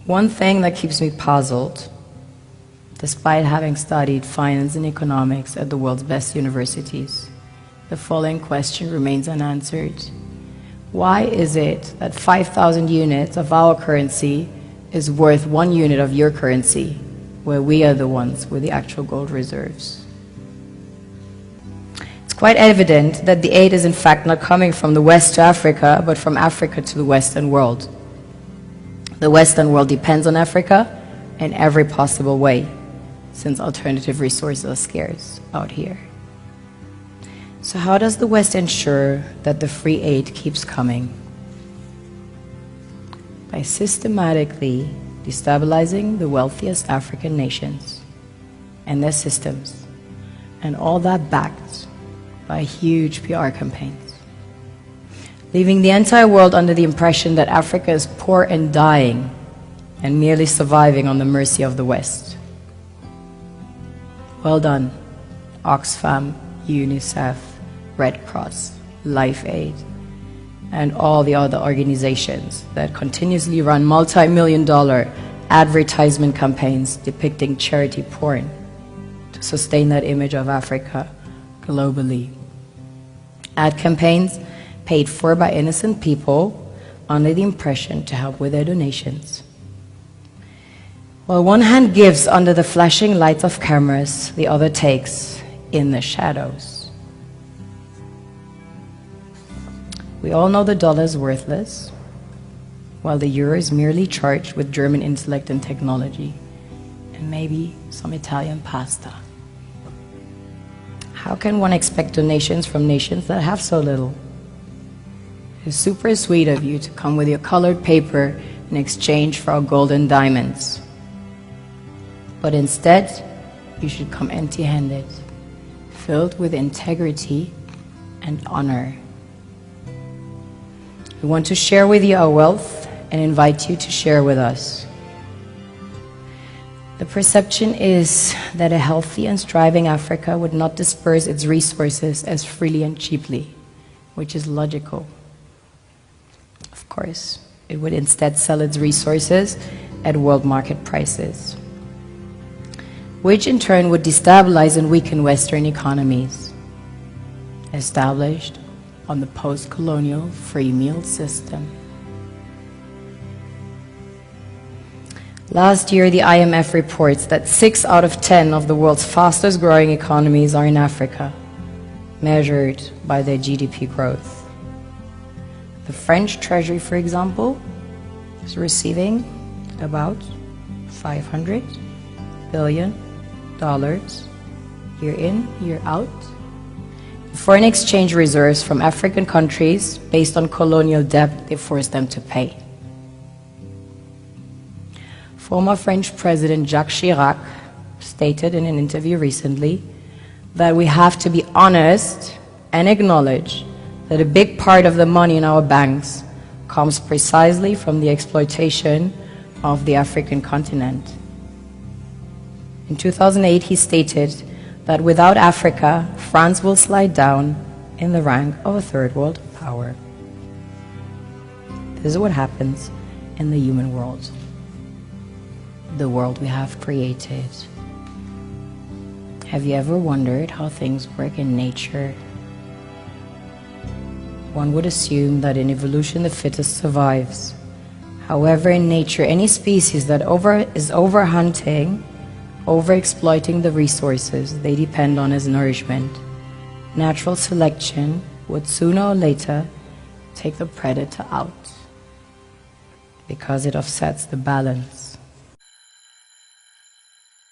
One thing that keeps me puzzled, despite having studied finance and economics at the world's best universities, the following question remains unanswered. Why is it that 5,000 units of our currency is worth 1 unit of your currency, where we are the ones with the actual gold reserves? It's quite evident that the aid is in fact not coming from the West to Africa, but from Africa to the Western world. The Western world depends on Africa in every possible way, since alternative resources are scarce out here. So how does the West ensure that the free aid keeps coming? By systematically destabilizing the wealthiest African nations and their systems, and all that backed by huge PR campaigns, leaving the entire world under the impression that Africa is poor and dying and merely surviving on the mercy of the West. Well done, Oxfam, UNICEF, Red Cross, Life Aid, and all the other organizations that continuously run multi-million-dollar advertisement campaigns depicting charity porn to sustain that image of Africa globally. Ad campaigns paid for by innocent people under the impression to help with their donations. While one hand gives under the flashing lights of cameras, the other takes in the shadows. We all know the dollar is worthless, while the euro is merely charged with German intellect and technology, and maybe some Italian pasta. How can one expect donations from nations that have so little? It's super sweet of you to come with your colored paper in exchange for our gold and diamonds. But instead, you should come empty-handed, filled with integrity and honor. We want to share with you our wealth and invite you to share with us. The perception is that a healthy and striving Africa would not disperse its resources as freely and cheaply, which is logical. Of course, it would instead sell its resources at world market prices, which in turn would destabilize and weaken Western economies, established on the post-colonial free meal system. Last year, the IMF reports that 6 out of 10 of the world's fastest growing economies are in Africa, measured by their GDP growth. The French Treasury, for example, is receiving about $500 billion year in, year out. Foreign exchange reserves from African countries based on colonial debt they forced them to pay. Former French President Jacques Chirac stated in an interview recently that we have to be honest and acknowledge that a big part of the money in our banks comes precisely from the exploitation of the African continent. In 2008, he stated that without Africa, France will slide down in the rank of a third world power. This is what happens in the human world, the world we have created. Have you ever wondered how things work in nature? One would assume that in evolution the fittest survives. However, in nature, any species that is overhunting, overexploiting the resources they depend on as nourishment, natural selection would sooner or later take the predator out, because it offsets the balance.